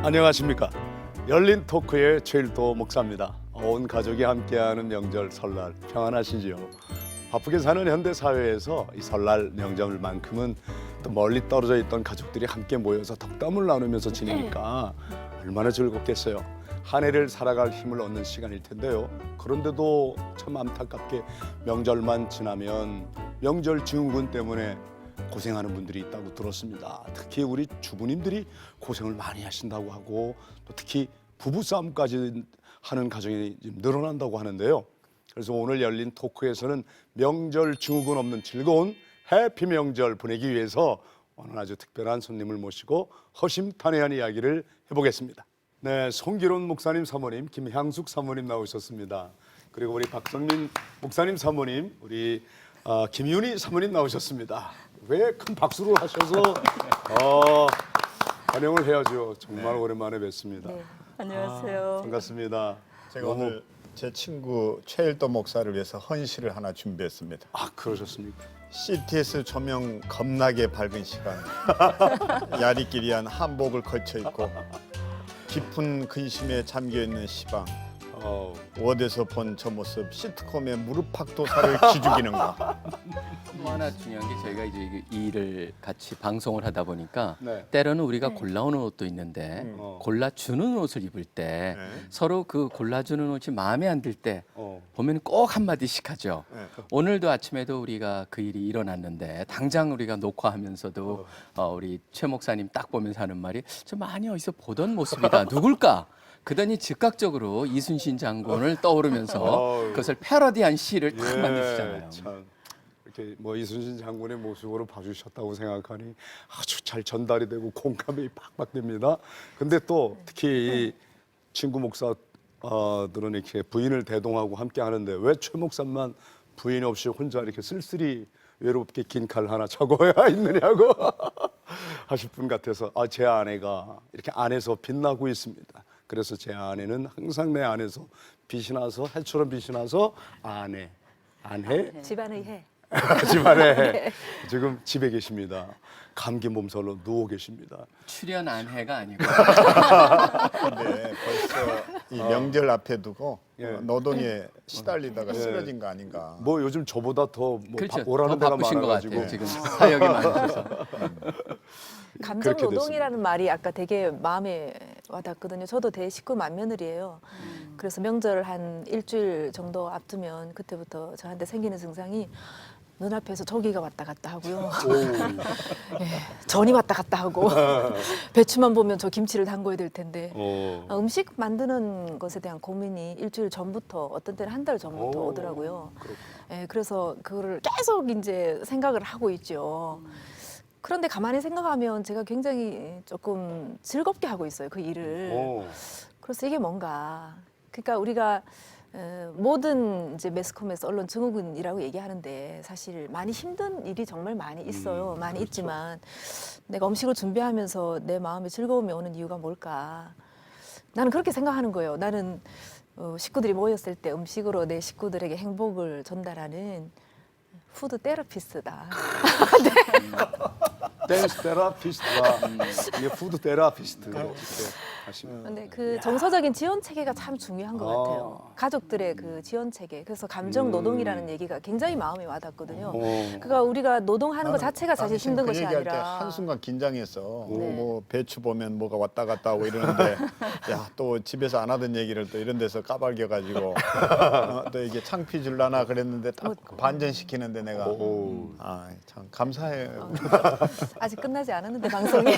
안녕하십니까. 열린 토크의 최일도 목사입니다. 온 가족이 함께하는 명절 설날 평안하시지요? 바쁘게 사는 현대 사회에서 이 설날 명절만큼은 또 멀리 떨어져 있던 가족들이 함께 모여서 덕담을 나누면서 지내니까 얼마나 즐겁겠어요. 한 해를 살아갈 힘을 얻는 시간일 텐데요. 그런데도 참 안타깝게 명절만 지나면 명절 증후군 때문에 고생하는 분들이 있다고 들었습니다. 특히 우리 주부님들이 고생을 많이 하신다고 하고 또 특히 부부싸움까지 하는 가정이 늘어난다고 하는데요. 그래서 오늘 열린 토크에서는 명절 증후군 없는 즐거운 해피 명절 보내기 위해서 오늘 아주 특별한 손님을 모시고 허심탄회한 이야기를 해보겠습니다. 네, 송기론 목사님 사모님, 김향숙 사모님 나오셨습니다. 그리고 우리 박성민 목사님 사모님, 우리 김윤희 사모님 나오셨습니다. 왜 큰 박수를 하셔서 환영을 해야죠. 정말 오랜만에 뵙습니다. 네, 안녕하세요. 반갑습니다. 제가 오늘 제 친구 최일도 목사를 위해서 헌시를 하나 준비했습니다. 그러셨습니까? CTS 조명 겁나게 밝은 시간, 야리끼리한 한복을 걸쳐 입고 깊은 근심에 잠겨 있는 시방, 워드에서 본 저 모습, 시트콤의 무릎팍도사를 기죽이는가. 또 하나 중요한 게 저희가 이제 이 일을 같이 방송을 하다 보니까 네. 때로는 우리가 골라오는 옷도 있는데 골라주는 옷을 입을 때 서로 그 골라주는 옷이 마음에 안 들 때 보면 꼭 한마디씩 하죠. 오늘도 아침에도 우리가 그 일이 일어났는데 당장 우리가 녹화하면서도 우리 최 목사님 딱 보면서 하는 말이 저 많이 어디서 보던 모습이다. 누굴까? 그더니 즉각적으로 이순신 장군을 떠오르면서 그것을 패러디한 시를 딱 만드시잖아요. 참 이렇게 뭐 이순신 장군의 모습으로 봐주셨다고 생각하니 아주 잘 전달이 되고 공감이 팍팍 됩니다. 근데 또 특히 이 친구 목사들은 이렇게 부인을 대동하고 함께 하는데 왜 최 목사만 부인 없이 혼자 이렇게 쓸쓸히 외롭게 긴 칼 하나 적어야 있느냐고 하실 분 같아서 제 아내가 이렇게 안에서 빛나고 있습니다. 그래서 제 아내는 항상 내 안에서 빛이 나서 해처럼 빛이 나서 안해 집안의 해. 집안에 지금 집에 계십니다. 감기 몸살로 누워 계십니다. 출연 안해가 아니고 근데 벌써 이 명절 앞에 두고 예. 노동에 시달리다가 쓰러진 거 아닌가. 뭐 요즘 저보다 더 그렇죠. 오라는 더 데가 바쁘신 것 많아가지고 같아요. 지금 사역이 많으셔서. 감정 그렇게 노동이라는 말이 아까 되게 마음에 와닿거든요. 저도 대식구 맏며느리예요. 그래서 명절 한 일주일 정도 앞두면 그때부터 저한테 생기는 증상이 눈앞에서 조기가 왔다 갔다 하고요. 예, 전이 왔다 갔다 하고 배추만 보면 저 김치를 담궈야 될 텐데 음식 만드는 것에 대한 고민이 일주일 전부터 어떤 때는 한 달 전부터 오더라고요. 예, 그래서 그거를 계속 이제 생각을 하고 있죠. 그런데 가만히 생각하면 제가 굉장히 조금 즐겁게 하고 있어요, 그 일을. 그래서 이게 뭔가, 그러니까 우리가 모든 이제 매스컴에서 언론 증후군이라고 얘기하는데 사실 많이 힘든 일이 정말 많이 있어요. 많이 그렇죠. 있지만 내가 음식을 준비하면서 내 마음에 즐거움이 오는 이유가 뭘까? 나는 그렇게 생각하는 거예요. 나는 식구들이 모였을 때 음식으로 내 식구들에게 행복을 전달하는 푸드 테라피스트다. 댄스 테라피스트와 이게 푸드 테라피스트 이렇게 하시면. 근데 그 정서적인 지원 체계가 참 중요한 것 같아요. 가족들의 그 지원 체계. 그래서 감정 노동이라는 얘기가 굉장히 마음에 와닿거든요. 그러니까 우리가 노동하는 것 자체가 사실 당신 힘든 그 것이 얘기할 때 아니라 한순간 긴장했어. 네. 뭐 배추 보면 뭐가 왔다 갔다 하고 이러는데 야, 또 집에서 안 하던 얘기를 또 이런 데서 까발겨가지고 또 이게 창피 줄라나 그랬는데 딱 반전시키는데 내가 참 감사해요. 아직 끝나지 않았는데 방송이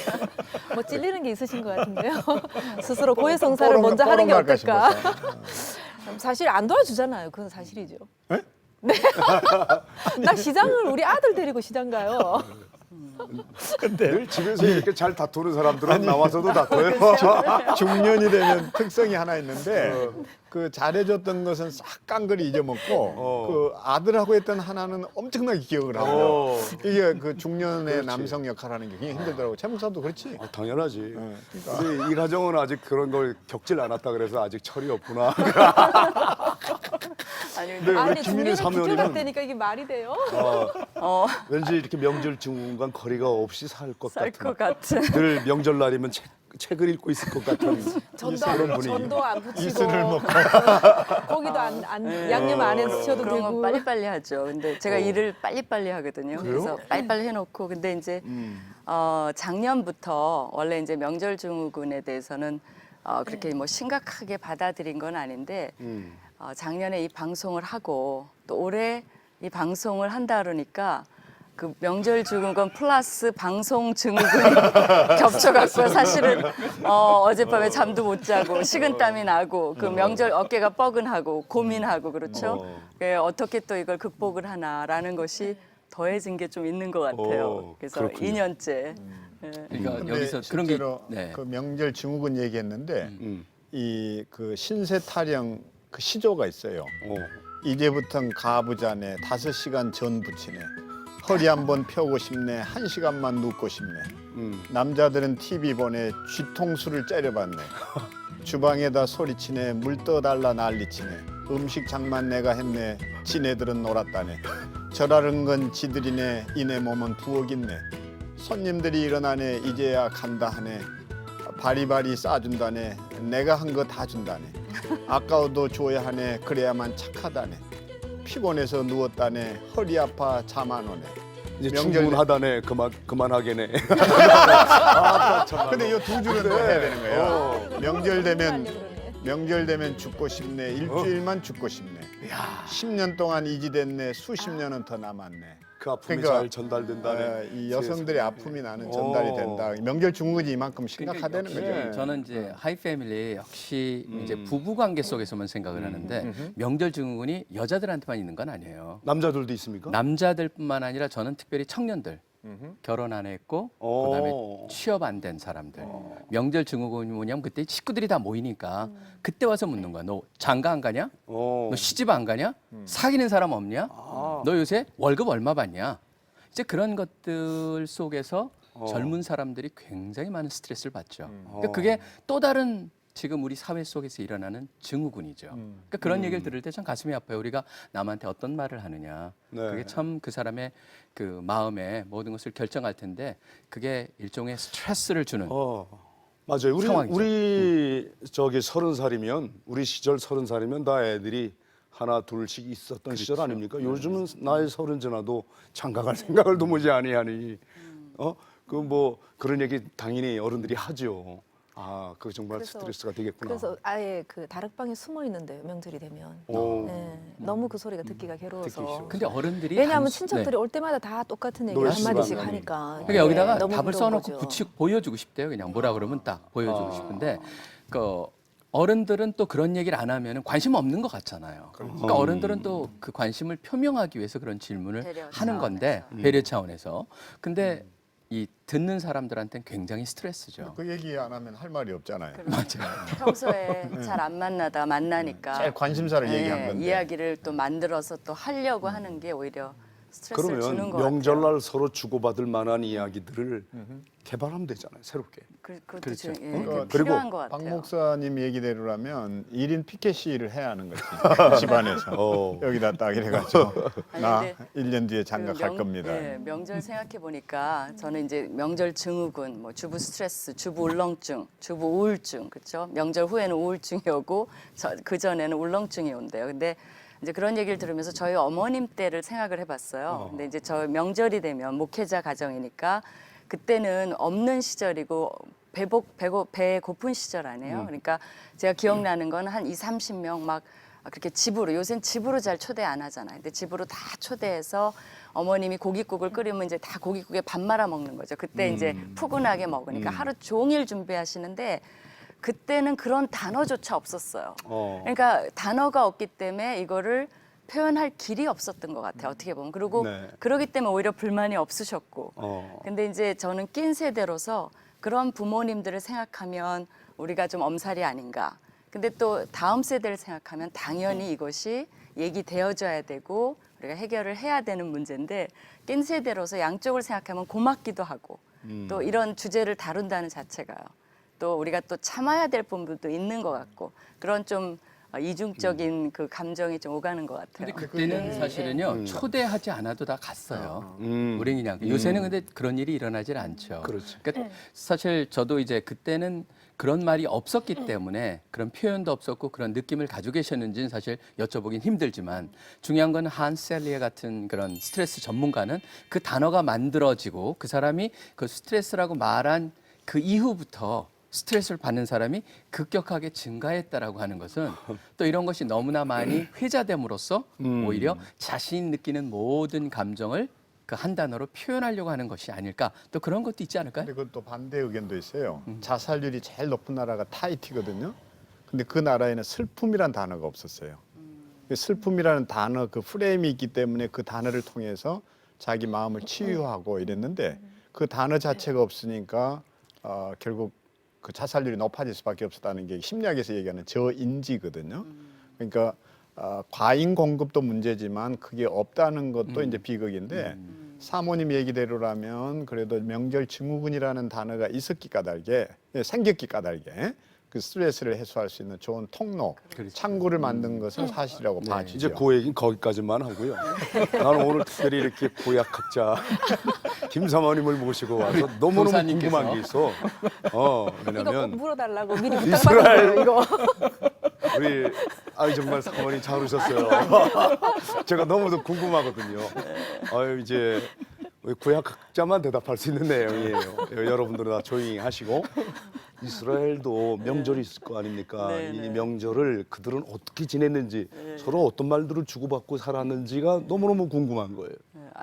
뭐 찔리는 게 있으신 것 같은데요. 스스로 고해성사를 먼저 하는 게 어떨까? 사실 안 도와주잖아요. 그건 사실이죠. 네? 네. 나 시장을 우리 아들 데리고 시장 가요. 늘 집에서 이렇게 잘 다투는 사람들은 나와서도 다퉈요. 중년이 되면 특성이 하나 있는데 그 잘해줬던 것은 싹 깡그리 잊어먹고 그 아들하고 했던 하나는 엄청나게 기억을 하고요. 이게 그 중년의 남성 역할하는 게 굉장히 힘들더라고. 최 목사도 그렇지? 당연하지. 그러니까. 우리 이 가정은 아직 그런 걸 겪질 않았다 그래서 아직 철이 없구나. 네, 아니 김민희 중년을 사모님은 비켜갔다니까 이게 말이 돼요? 왠지 이렇게 명절 증후군과 거리가 없이 살 것 살 같은. 것 같은. 늘 명절날이면 책을 읽고 있을 것 같은 그런 분위기. 전도 안 붙이고 이슬을 먹고. 고기도 양념 안 해주셔도 그런 건 되고. 빨리빨리 하죠. 근데 제가 일을 빨리빨리 하거든요. 그래서 빨리빨리 해놓고 근데 이제 작년부터 원래 이제 명절 증후군에 대해서는 그렇게 뭐 심각하게 받아들인 건 아닌데 작년에 이 방송을 하고 또 올해 이 방송을 한다 그러니까 그 명절 증후군 플러스 방송 증후군이 겹쳐갖고 사실은 어젯밤에 잠도 못 자고 식은땀이 나고 그 명절 어깨가 뻐근하고 고민하고 그렇죠. 어떻게 또 이걸 극복을 하나라는 것이 더해진 게 좀 있는 것 같아요. 그래서 그렇군요. 2년째. 그러니까 근데 여기서 그런 게 실제로 네. 그 명절 증후군 얘기했는데 이 그 신세 타령 그 시조가 있어요. 이제부턴 가부자네 5시간 전 부치네 허리 한번 펴고 싶네 1시간만 눕고 싶네 남자들은 TV 보내 쥐통수를 째려봤네 주방에다 소리치네 물 떠달라 난리치네 음식 장만 내가 했네 지네들은 놀았다네 절하는 건 지들이네 이내 몸은 부엌있네 손님들이 일어나네 이제야 간다 하네 바리바리 싸준다네 내가 한 거 다 준다네 아까워도 줘야 하네 그래야만 착하다네 피곤해서 누웠다네 허리 아파 잠 안 오네 이제 명절- 충분하다네. 그만하게네. 근데 이 두 줄은 또 해야 되는 거예요 명절 되면 죽고 싶네 일주일만 죽고 싶네 10년 동안 이지됐네 수십 년은 더 남았네 그 아픔이 그러니까, 잘 전달된다네. 이 여성들의 아픔이 나는 전달이 된다 명절 증후군이 이만큼 심각하다는 그러니까 역시 거죠 저는 이제 하이 패밀리 역시 이제 부부 관계 속에서만 생각을 하는데 명절 증후군이 여자들한테만 있는 건 아니에요. 남자들도 있습니까? 남자들뿐만 아니라 저는 특별히 청년들 결혼 안 했고 그다음에 취업 안 된 사람들 명절 증후군이 뭐냐면 그때 식구들이 다 모이니까 그때 와서 묻는 거야. 너 장가 안 가냐? 너 시집 안 가냐? 사귀는 사람 없냐? 너 요새 월급 얼마 받냐? 이제 그런 것들 속에서 젊은 사람들이 굉장히 많은 스트레스를 받죠. 그러니까 그게 또 다른 지금 우리 사회 속에서 일어나는 증후군이죠. 그러니까 그런 얘기를 들을 때 참 가슴이 아파요. 우리가 남한테 어떤 말을 하느냐. 네. 그게 참 그 사람의 그 마음에 모든 것을 결정할 텐데 그게 일종의 스트레스를 주는 맞아요. 상황이죠. 우리 저기 30살이면 우리 시절 30살이면 다 애들이 하나 둘씩 있었던 시절 아닙니까? 요즘은 나이 30 지나도 장가갈 생각을 도무지 아니하니 그 뭐 그런 얘기 당연히 어른들이 하죠. 아, 그거 정말 그래서- 스트레스가 되겠구나. 그래서 아예 그 다락방에 숨어 있는데요. 명절이 되면. 오. 네, 너무 그 소리가 듣기가 괴로워서. 근데 어른들이 왜냐하면 단순- 친척들이 네. 올 때마다 다 똑같은 얘기 놀 시간 한마디씩 나니. 하니까. 그러니까 여기다가 너무 답을 괴로운 써놓고 거죠. 보여주고 싶대요. 그냥 뭐라 그러면 딱 보여주고 싶은데 그 어른들은 또 그런 얘기를 안 하면 관심 없는 것 같잖아요. 그러니까 어른들은 또 그 관심을 표명하기 위해서 그런 질문을 배려 하는 건데 배려 차원에서. 근데 이 듣는 사람들한테는 굉장히 스트레스죠. 그 얘기 안 하면 할 말이 없잖아요 평소에 잘 안 만나다 만나니까 제일 관심사를 네, 얘기한 건데 이야기를 또 만들어서 또 하려고 하는 게 오히려 스트레스를 주는 그러면 것 같아요. 명절날 서로 주고받을 만한 이야기들을 개발하면 되잖아요. 새롭게. 그것도 그렇죠. 좀, 그리고 필요한 것 같아요. 박 목사님 얘기대로라면 1인 피켓시를 해야 하는 거지 집안에서 여기다 딱 이래가지고 아니, 나 근데 1년 뒤에 장가 갈 겁니다 명절 생각해 보니까 저는 이제 명절 증후군, 뭐 주부 스트레스, 주부 울렁증, 주부 우울증, 그렇죠? 명절 후에는 우울증이 오고 그 전에는 울렁증이 온대요. 근데 이제 그런 얘기를 들으면서 저희 어머님 때를 생각을 해봤어요. 근데 이제 저 명절이 되면 목회자 가정이니까 그때는 없는 시절이고 배에 고픈 시절 아니에요. 그러니까 제가 기억나는 건 한 30명 막 그렇게 집으로 요새는 집으로 잘 초대 안 하잖아요. 근데 집으로 다 초대해서 어머님이 고깃국을 끓이면 이제 다 고깃국에 밥 말아 먹는 거죠. 그때 이제 푸근하게 먹으니까 하루 종일 준비하시는데 그때는 그런 단어조차 없었어요. 그러니까 단어가 없기 때문에 이거를 표현할 길이 없었던 것 같아요. 어떻게 보면. 그리고 네. 그러기 때문에 오히려 불만이 없으셨고. 근데 이제 저는 낀 세대로서 그런 부모님들을 생각하면 우리가 좀 엄살이 아닌가. 근데 또 다음 세대를 생각하면 당연히 이것이 얘기되어져야 되고 우리가 해결을 해야 되는 문제인데 낀 세대로서 양쪽을 생각하면 고맙기도 하고 또 이런 주제를 다룬다는 자체가요. 또 우리가 또 참아야 될 부분도 있는 것 같고 그런 좀 이중적인 그 감정이 좀 오가는 것 같아요. 근데 그때는 사실은요 초대하지 않아도 다 갔어요. 우리 그냥 요새는 근데 그런 일이 일어나질 않죠. 그렇죠. 그러니까 사실 저도 이제 그때는 그런 말이 없었기 때문에 그런 표현도 없었고 그런 느낌을 가지고 계셨는지는 사실 여쭤보긴 힘들지만 중요한 건 한셀리에 같은 그런 스트레스 전문가는 그 단어가 만들어지고 그 사람이 그 스트레스라고 말한 그 이후부터 스트레스를 받는 사람이 급격하게 증가했다라고 하는 것은 또 이런 것이 너무나 많이 회자됨으로써 오히려 자신이 느끼는 모든 감정을 그 한 단어로 표현하려고 하는 것이 아닐까 또 그런 것도 있지 않을까요? 근데 그것도 반대 의견도 있어요. 자살률이 제일 높은 나라가 타히티거든요. 근데 그 나라에는 슬픔이란 단어가 없었어요. 그 슬픔이라는 단어 그 프레임이 있기 때문에 그 단어를 통해서 자기 마음을 치유하고 이랬는데 그 단어 자체가 없으니까 결국 그 자살률이 높아질 수밖에 없었다는 게 심리학에서 얘기하는 저인지거든요. 그러니까 과잉 공급도 문제지만 그게 없다는 것도 이제 비극인데 사모님 얘기대로라면 그래도 명절 증후군이라는 단어가 있었기 까닭에 생겼기 까닭에 그 스트레스를 해소할 수 있는 좋은 통로, 창구를 만든 것은 사실이라고 봐지죠. 이제 그 얘기는 거기까지만 하고요. 나는 오늘 특별히 이렇게 고약학자 김 사모님을 모시고 와서 너무너무 교사님께서. 궁금한 게 있어. 이거 꼭 왜냐면 물어달라고 미리 이스라엘- 부탁받았어요. 이거. 우리 정말 사모님 잘 오셨어요. 제가 너무도 궁금하거든요. 이제 구약학자만 대답할 수 있는 내용이에요. 여러분들은 다 조용히 하시고 이스라엘도 명절이 있을 거 아닙니까? 네, 이 네. 명절을 그들은 어떻게 지냈는지 서로 어떤 말들을 주고받고 살았는지가 너무너무 궁금한 거예요.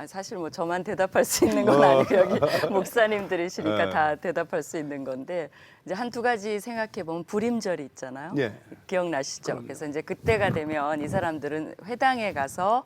사실 뭐 저만 대답할 수 있는 건 아니고 여기 목사님들이시니까 네. 다 대답할 수 있는 건데 이제 한두 가지 생각해 보면 불임절이 있잖아요. 예. 기억나시죠? 그래서 이제 그때가 되면 이 사람들은 회당에 가서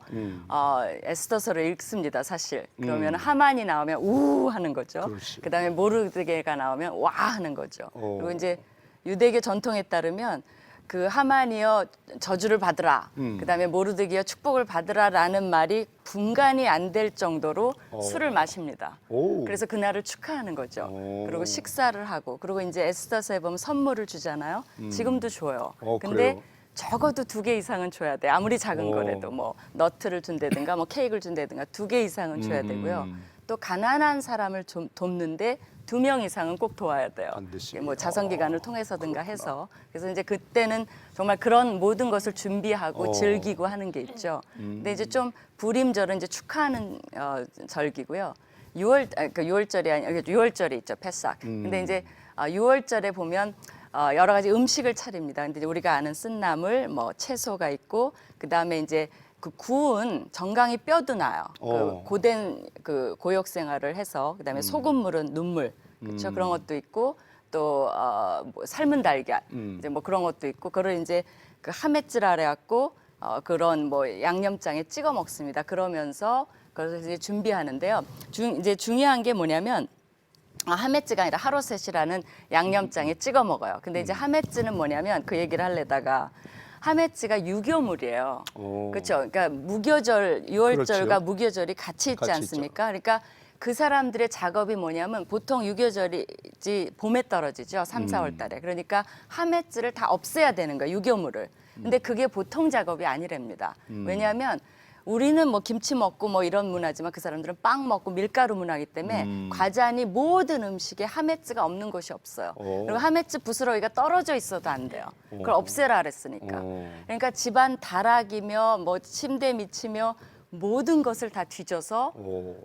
에스더서를 읽습니다. 사실 그러면 하만이 나오면 우 하는 거죠. 그렇지. 그다음에 모르드게가 나오면 와 하는 거죠. 그리고 이제 유대교 전통에 따르면 그 하만이여 저주를 받으라. 그다음에 모르드게여 축복을 받으라라는 말이 분간이 안 될 정도로 술을 마십니다. 오. 그래서 그날을 축하하는 거죠. 오. 그리고 식사를 하고 그리고 이제 에스더서에 보면 선물을 주잖아요. 지금도 줘요. 근데 그래요? 적어도 2개 이상은 줘야 돼. 아무리 작은 오. 거라도 뭐 너트를 준다든가 뭐 케이크를 준다든가 2개 이상은 줘야 되고요. 또 가난한 사람을 좀 돕는데 2명 이상은 꼭 도와야 돼요. 반드시. 뭐 자선기관을 통해서든가 해서 그래서 이제 그때는 정말 그런 모든 것을 준비하고 즐기고 하는 게 있죠. 근데 이제 좀 불임절은 이제 축하하는 절기고요. 6월절이 아니 6월절이 있죠. 페삭. 근데 이제 6월절에 보면 여러 가지 음식을 차립니다. 근데 이제 우리가 아는 쓴나물, 뭐 채소가 있고 그다음에 이제 그 구운 정강이 뼈도 나요. 그 고된 그 고역 생활을 해서 그다음에 소금물은 눈물 그렇죠. 그런 것도 있고 또 뭐 삶은 달걀 이제 뭐 그런 것도 있고 그걸 이제 그 하메츠라 그래갖고 그런 뭐 양념장에 찍어 먹습니다. 그러면서 그래서 이제 준비하는데요. 이제 중요한 게 뭐냐면 하메츠가 아니라 하로셋이라는 양념장에 찍어 먹어요. 근데 이제 하메츠는 뭐냐면 그 얘기를 하려다가 하메츠가 유교물이에요. 그렇죠. 그러니까 무교절 6월절과 그렇죠. 무교절이 같이 있지 같이 않습니까? 그러니까 그 사람들의 작업이 뭐냐면 보통 유교절이지 봄에 떨어지죠. 3, 4월 달에. 그러니까 하메츠를 다 없애야 되는 거예요. 유교물을. 근데 그게 보통 작업이 아니랍니다. 왜냐하면 우리는 뭐 김치 먹고 뭐 이런 문화지만 그 사람들은 빵 먹고 밀가루 문화이기 때문에 과자니 모든 음식에 하메츠가 없는 곳이 없어요. 그리고 하메츠 부스러기가 떨어져 있어도 안 돼요. 그걸 없애라 그랬으니까. 그러니까 집안 다락이며 뭐 침대 밑이며 모든 것을 다 뒤져서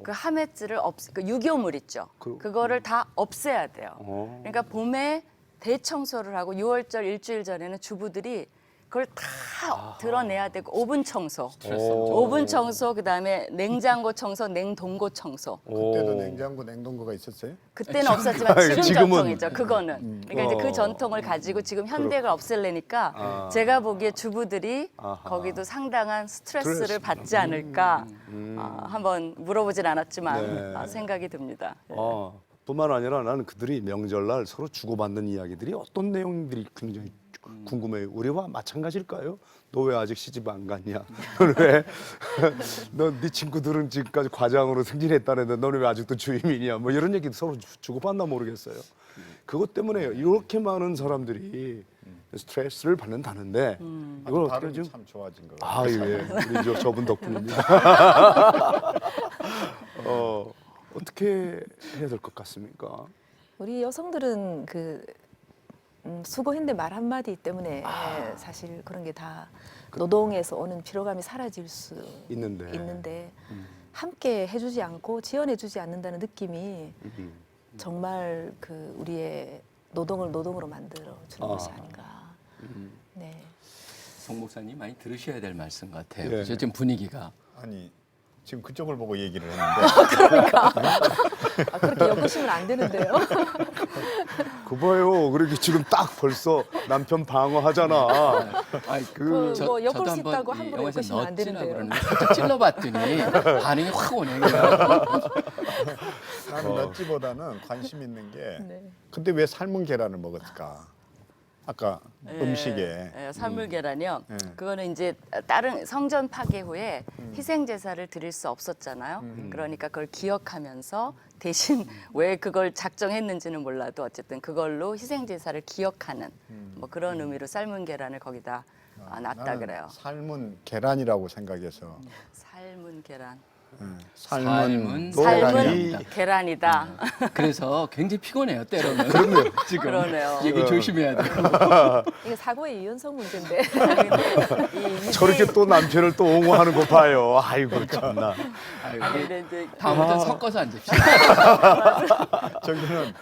그 하메츠를 그 유교물 있죠. 그거를 다 없애야 돼요. 그러니까 봄에 대청소를 하고 6월절 일주일 전에는 주부들이 그걸 다 드러내야 되고 오븐 청소, 오븐 청소, 그다음에 냉장고 청소, 냉동고 청소. 그때도 냉장고, 냉동고가 있었어요? 그때는 없었지만 지금 지금은. 전통이죠. 그거는. 그러니까 이제 그 전통을 가지고 지금 현대가 없앨래니까 제가 보기에 주부들이 거기도 상당한 스트레스를 받지 않을까 한번 물어보진 않았지만 네. 생각이 듭니다. 뿐만 아니라 나는 그들이 명절날 서로 주고받는 이야기들이 어떤 내용들이 굉장히 궁금해요. 우리와 마찬가지일까요? 너 왜 아직 시집 안 갔냐? 너네 친구들은 지금까지 과장으로 승진했다는데 너는 왜 아직도 주임이냐? 뭐 이런 얘기도 서로 주고받나 모르겠어요. 그것 때문에 이렇게 많은 사람들이 스트레스를 받는다는데 이걸 어떻게 발음이 좀 참 좋아진 거. 아, 예. 우리 저분 덕분입니다. 어떻게 해야 될 것 같습니까? 우리 여성들은 그 수고했는데 말 한마디 때문에 사실 그런 게 다 노동에서 오는 피로감이 사라질 수 있는데. 함께 해주지 않고 지원해주지 않는다는 느낌이 정말 그 우리의 노동을 노동으로 만들어 주는 것이 아닌가. 네. 송 목사님 많이 들으셔야 될 말씀 같아요. 예. 그래서 지금 분위기가 아니 지금 그쪽을 보고 얘기를 했는데 아, 그렇게 엮으시면 안 되는데요. 그 봐요. 그렇게 지금 딱 벌써 남편 방어하잖아. 아이, 뭐 저도 엮을 수 한번 있다고 이 함부로 영화에서 엮으시면 안 넛지라고 되는데요. 그러는데 살짝 찔러봤더니 반응이 확 오네요. 나는 넛지보다는 관심 있는 게 네. 그때 왜 삶은 계란을 먹었을까? 아까 음식에 예, 삶을 계란이요. 예. 그거는 이제 다른 성전 파괴 후에 희생 제사를 드릴 수 없었잖아요. 그러니까 그걸 기억하면서 대신 왜 그걸 작정했는지는 몰라도 어쨌든 그걸로 희생 제사를 기억하는 뭐 그런 의미로 삶은 계란을 거기다 놨다 나는 그래요. 삶은 계란이라고 생각해서 삶은 계란. 삶은 삶은 계란이다. 그러니까. 그래서 굉장히 피곤해요. 때로는. 지금 그러네요. 얘기 조심해야 돼요. 이게 사고의 유연성 문제인데. 저렇게 또 남편을 또 옹호하는 거 봐요. 아이고 참나. 아유, 아니, 우리 근데 이제 다음부터 섞어서 앉읍시다. 저기는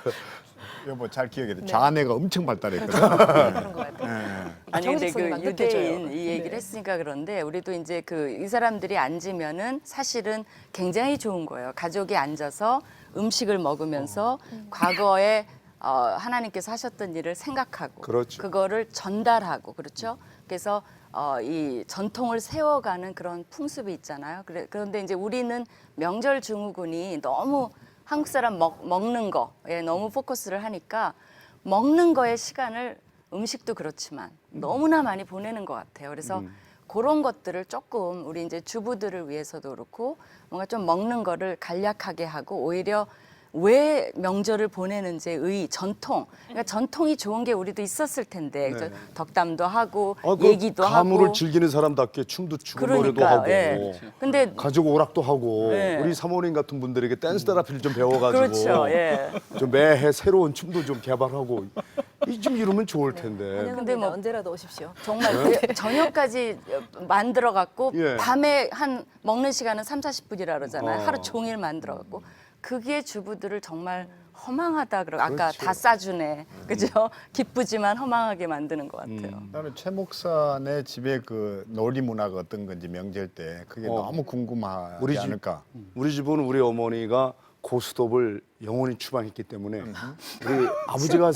여보 잘 기억해야 돼. 네. 자아내가 엄청 발달했거든. 그런 것 같아요. 예. 아니 근데 그 정직성이 막 느껴져요. 유대인 이 얘기를 네. 했으니까 그런데 우리도 이제 그 이 사람들이 앉으면은 사실은 굉장히 좋은 거예요. 가족이 앉아서 음식을 먹으면서 과거에 하나님께서 하셨던 일을 생각하고 그렇죠. 그거를 전달하고 그렇죠. 그래서 이 전통을 세워가는 그런 풍습이 있잖아요. 그런데 이제 우리는 명절 증후군이 너무 한국 사람 먹는 거에 너무 포커스를 하니까 먹는 거에 시간을 음식도 그렇지만 너무나 많이 보내는 것 같아요. 그래서 그런 것들을 조금 우리 이제 주부들을 위해서도 그렇고 뭔가 좀 먹는 거를 간략하게 하고 오히려 왜 명절을 보내는지의 의 전통. 그러니까 전통이 좋은 게 우리도 있었을 텐데 그래서 덕담도 하고 얘기도 가물을 하고. 즐기는 사람답게 춤도 추고 노래도 그러니까요. 하고 예. 근데 가족 오락도 하고 네. 우리 사모님 같은 분들에게 댄스 테라피를 좀 배워가지고 그렇죠. 예. 좀 매해 새로운 춤도 좀 개발하고 좀 이러면 좋을 텐데. 근데 뭐- 언제라도 오십시오. 정말 그 저녁까지 만들어 갖고 예. 밤에 한 먹는 시간은 3, 40분이라 그러잖아요. 어. 하루 종일 만들어 갖고 그게 주부들을 정말 허망하다 그러고 아까 그렇죠. 다 싸주네. 그죠? 기쁘지만 허망하게 만드는 것 같아요. 나는 최 목사네 집에 그 놀이 문화가 어떤 건지 명절 때 그게 너무 궁금하지 우리 집- 않을까? 우리 집은 우리 어머니가 고스톱을 영원히 추방했기 때문에 우리 아버지가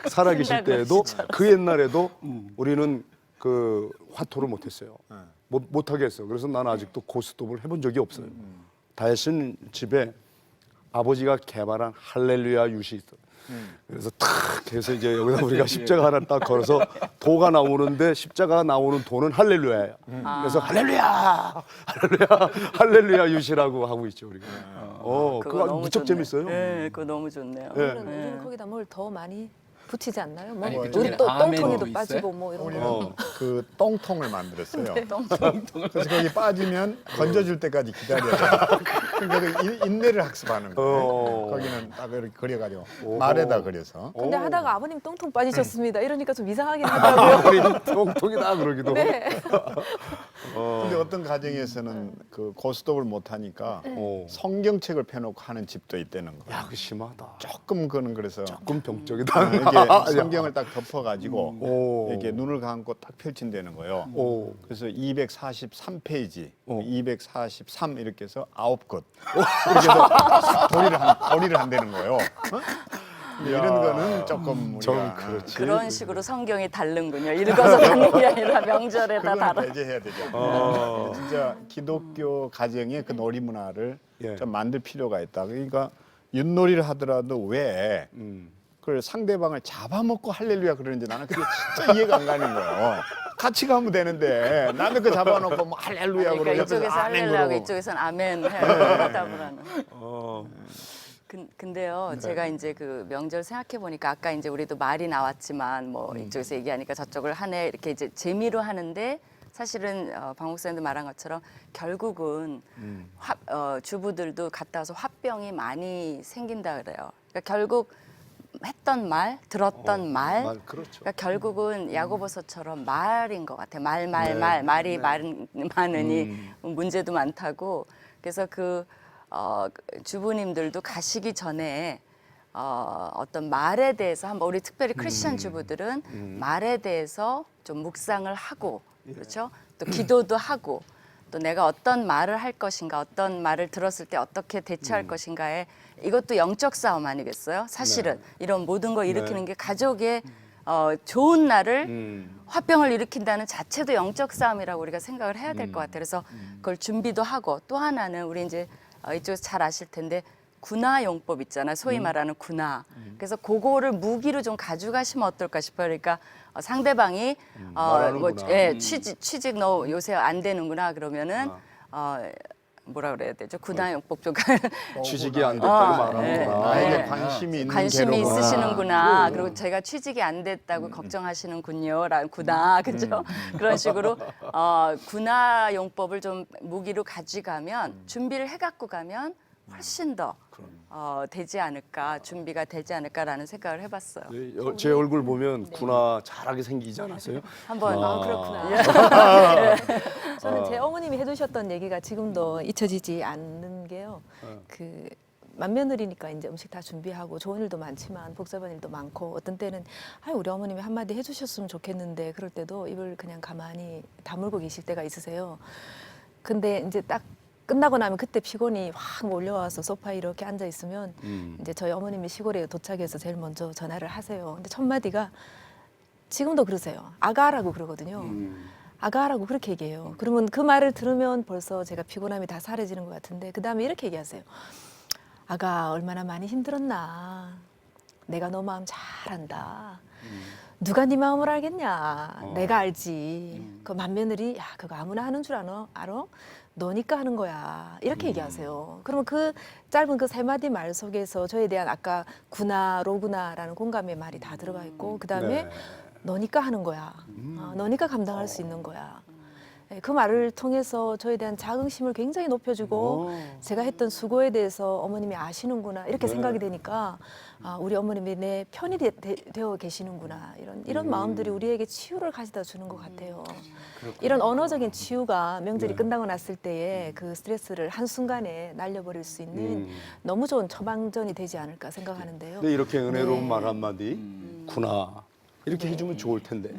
살아계실 때에도 그 옛날에도 우리는 그 화토를 못했어요. 못하게 했어. 그래서 나는 아직도 고스톱을 해본 적이 없어요. 다혜씨 집에 아버지가 개발한 할렐루야 윷이 있어. 그래서 탁 해서 이제 여기다 우리가 십자가 하나 딱 걸어서 도가 나오는데 십자가 나오는 도는 할렐루야예요. 그래서 할렐루야, 할렐루야, 할렐루야 윷이라고 하고 있죠 우리가. 그거 너무 무척 좋네요. 재밌어요. 네, 그거 너무 좋네요. 예. 우리는 거기다 뭘 더 많이 붙이지 않나요? 뭐 아니, 우리 그쪽에는 또 아멘도 똥통에도 있어요? 빠지고 뭐 이런 거. 우리는 그 똥통을 만들었어요. 네, 그래서 거기 빠지면 건져줄 때까지 기다려야 돼. 그러니까 인내를 학습하는 거예요. 거기는 딱 이렇게 그려가지고 말에다 그려서. 근데 하다가 아버님 똥통 빠지셨습니다. 이러니까 좀 이상하긴 하더라고요. 우리 똥통이다 그러기도. 네. 근데 어떤 가정에서는 그 고스톱을 못 하니까 성경책을 펴놓고 하는 집도 있다는 거예요. 야, 그 심하다. 조금 그는 그래서 조금 병적이다. 이게 성경을 딱 덮어가지고 오. 이렇게 눈을 감고 딱 펼친다는 거예요. 오. 그래서 243페이지, 어. 243 이렇게 해서 9곳 이렇게 해서 도리를 한다는 거예요. 근데 이런 거는 조금 좀 우리가 그렇지. 그런 식으로 성경이 다른군요. 읽어서 받는 게 아니라 명절에다 그거는 달아. 배제해야 되죠. 진짜 기독교 가정의 그 놀이 문화를 예. 좀 만들 필요가 있다. 그러니까 윷놀이를 하더라도 왜 그걸 상대방을 잡아먹고 할렐루야 그러는지 나는 그게 진짜 이해가 안 가는 거예요. 같이 가면 되는데 나는 그 잡아놓고 뭐 할렐루야 그러니까 그러고 이쪽에서 아멘 할렐루야고 그러고. 이쪽에서는 아멘 하답을 하는. 근데요, 제가 이제 그 명절 생각해 보니까 아까 이제 우리도 말이 나왔지만 뭐 이쪽에서 얘기하니까 저쪽을 하네 이렇게 이제 재미로 하는데 사실은 박 목사님도 말한 것처럼 결국은 주부들도 갔다 와서 화병이 많이 생긴다 그래요. 그러니까 결국 했던 말, 들었던 말, 그렇죠. 그러니까 결국은 야고보서처럼 말인 것 같아요. 말이 많으니 문제도 많다고. 그래서 주부님들도 가시기 전에 어떤 말에 대해서 한번 우리 특별히 크리스천 주부들은 말에 대해서 좀 묵상을 하고 그렇죠? 또 기도도 하고 또 내가 어떤 말을 할 것인가, 어떤 말을 들었을 때 어떻게 대처할 것인가에 이것도 영적 싸움 아니겠어요? 사실은 이런 모든 걸 일으키는 게 가족의 좋은 날을 화병을 일으킨다는 자체도 영적 싸움이라고 우리가 생각을 해야 될 것 같아요. 그래서 그걸 준비도 하고 또 하나는 우리 이제 이쪽에서 잘 아실 텐데 군화용법 있잖아요. 소위 말하는 군화. 그래서 그거를 무기로 좀 가져가시면 어떨까 싶어요. 그러니까 상대방이 말하는구나. 취직 너 요새 안 되는구나 그러면은 뭐라 그래야 되죠? 군화용법 좀 취직이 안 됐다고 네. 말하는구나. 나에게 관심이 있는 관심이 개로구나. 있으시는구나. 그리고 제가 취직이 안 됐다고 걱정하시는군요. 구나. 그죠? 그런 식으로 군화용법을 좀 무기로 가져가면 준비를 해갖고 가면 훨씬 더 되지 않을까, 준비가 되지 않을까라는 생각을 해봤어요. 제 얼굴 보면 군화 잘하게 생기지 않았어요? 한번 그렇구나. 저는 제 어머님이 해주셨던 얘기가 지금도 잊혀지지 않는 게요. 그 맏며느리니까 이제 음식 다 준비하고 좋은 일도 많지만 복잡한 일도 많고 어떤 때는 우리 어머님이 한마디 해주셨으면 좋겠는데 그럴 때도 입을 그냥 가만히 다물고 계실 때가 있으세요. 근데 이제 딱 끝나고 나면 그때 피곤이 확 몰려와서 소파에 이렇게 앉아 있으면 이제 저희 어머님이 시골에 도착해서 제일 먼저 전화를 하세요. 근데 첫 마디가 지금도 그러세요. 아가라고 그러거든요. 아가라고 그렇게 얘기해요. 그러면 그 말을 들으면 벌써 제가 피곤함이 다 사라지는 것 같은데 그 다음에 이렇게 얘기하세요. 아가 얼마나 많이 힘들었나. 내가 너 마음 잘 안다. 누가 네 마음을 알겠냐. 내가 알지. 그 맏며느리 야 그거 아무나 하는 줄 알아? 너니까 하는 거야. 이렇게 얘기하세요. 그러면 그 짧은 그 세 마디 말 속에서 저에 대한 아까 구나 로구나라는 공감의 말이 다 들어가 있고 그 다음에 네. 너니까 하는 거야. 너니까 감당할 수 있는 거야. 그 말을 통해서 저에 대한 자긍심을 굉장히 높여주고 제가 했던 수고에 대해서 어머님이 아시는구나 이렇게 생각이 되니까 우리 어머님이 내 편이 되어 계시는구나 이런 마음들이 우리에게 치유를 가져다 주는 것 같아요. 이런 언어적인 치유가 명절이 끝나고 났을 때에 그 스트레스를 한순간에 날려버릴 수 있는 너무 좋은 처방전이 되지 않을까 생각하는데요. 근데 이렇게 은혜로운 말 한마디, 구나 이렇게 해주면 좋을 텐데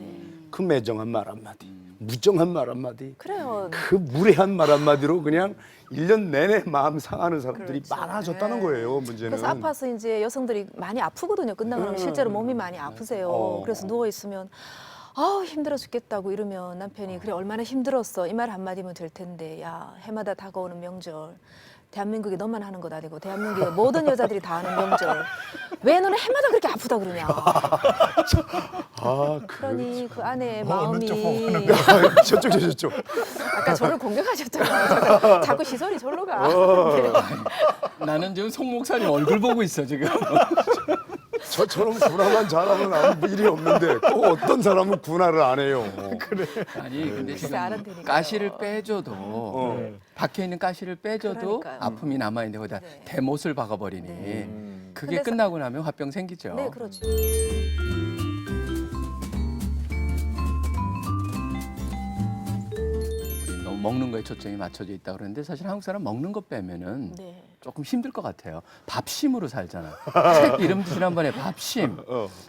그 매정한 말 한마디, 무정한 말 한마디, 그래요. 그 무례한 말 한마디로 그냥 1년 내내 마음 상하는 사람들이 많아졌다는 거예요. 문제는. 그래서 아파서 이제 여성들이 많이 아프거든요. 끝나고 나면 실제로 몸이 많이 아프세요. 그래서 누워 있으면 힘들어 죽겠다고 이러면 남편이 그래 얼마나 힘들었어 이 말 한마디면 될 텐데 야 해마다 다가오는 명절 대한민국이 너만 하는 것 아니고 대한민국의 모든 여자들이 다 하는 명절 왜 너는 해마다 그렇게 아프다 그러냐. 그러니 그 아내의 마음이 저쪽. 아까 저를 공격하셨잖아요. 자꾸 시선이 절로 가. 나는 지금 송 목사님 얼굴 보고 있어 지금. 저처럼 군화만 잘하면 아무 일이 없는데 또 어떤 사람은 군화를 안 해요. 아니 근데 지금 알아듣으니까요. 가시를 빼줘도 박혀 있는 가시를 빼줘도 그러니까요. 아픔이 남아 있는데 거기다 네. 대못을 박아버리니 그게 근데 끝나고 나면 화병 생기죠. 네, 그렇죠. 우리 너무 먹는 거에 초점이 맞춰져 있다 그러는데 사실 한국 사람 먹는 거 빼면은 네. 조금 힘들 것 같아요. 밥심으로 살잖아. 책 이름도 지난번에 밥심.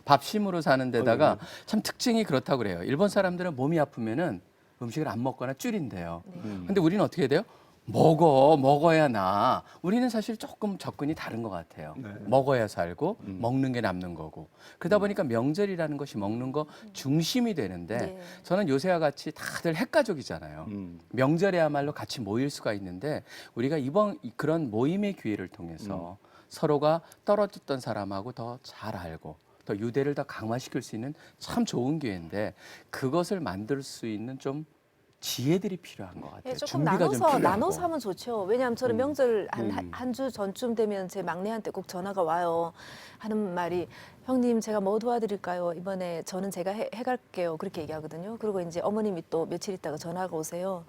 밥심으로 사는 데다가 참 특징이 그렇다고 그래요. 일본 사람들은 몸이 아프면은 음식을 안 먹거나 줄인대요. 근데 우리는 어떻게 해야 돼요? 먹어야 나. 우리는 사실 조금 접근이 다른 것 같아요. 먹어야 살고 먹는 게 남는 거고. 그러다 보니까 명절이라는 것이 먹는 거 중심이 되는데 네. 저는 요새와 같이 다들 핵가족이잖아요. 명절에야말로 같이 모일 수가 있는데 우리가 이번 그런 모임의 기회를 통해서 서로가 떨어졌던 사람하고 더 잘 알고 더 유대를 더 강화시킬 수 있는 참 좋은 기회인데 그것을 만들 수 있는 좀 지혜들이 필요한 것 같아요. 예, 조금 준비가 좀 나눠서 필요하고. 나눠서 하면 좋죠. 왜냐하면 저는 명절 한 주 전쯤 되면 제 막내한테 꼭 전화가 와요. 하는 말이 형님 제가 뭐 도와드릴까요? 이번에 저는 제가 해갈게요. 그렇게 얘기하거든요. 그리고 이제 어머님이 또 며칠 있다가 전화가 오세요.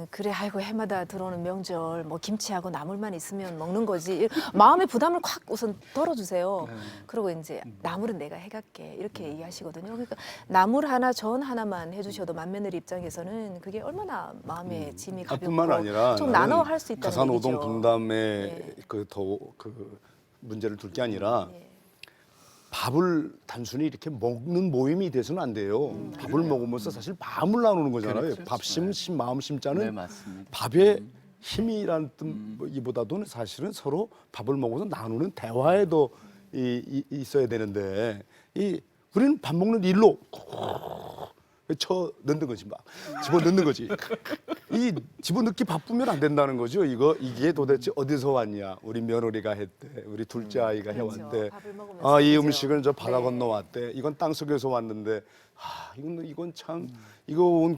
그래 아이고 해마다 들어오는 명절 뭐 김치하고 나물만 있으면 먹는 거지 마음의 부담을 콱 우선 덜어주세요. 그리고 이제 나물은 내가 해갈게 이렇게 얘기하시거든요. 그러니까 나물 하나 전 하나만 해주셔도 맏며느리 입장에서는 그게 얼마나 마음의 짐이 가볍고 뿐만 아니라 좀 나는 나눠 할 수 있다는 가사노동 얘기죠. 분담의 그 문제를 둘 게 아니라 예. 밥을 단순히 이렇게 먹는 모임이 돼서는 안 돼요. 밥을 먹으면서 사실 마음을 나누는 거잖아요. 그렇죠. 밥심, 마음 네, 심자는 맞습니다. 밥의 힘이라는 뜻보다도 사실은 서로 밥을 먹어서 나누는 대화에도 있어야 되는데 우리는 밥 먹는 일로 쳐 넣는 거지 막 집어 넣는 거지. 이 집어 넣기 바쁘면 안 된다는 거죠. 이게 도대체 어디서 왔냐? 우리 며느리가 했대, 우리 둘째 아이가 그렇죠. 해왔대. 밥을 먹으면서 아, 이 그죠. 음식은 저 바다 네. 건너 왔대. 이건 땅 속에서 왔는데, 이건 참 이거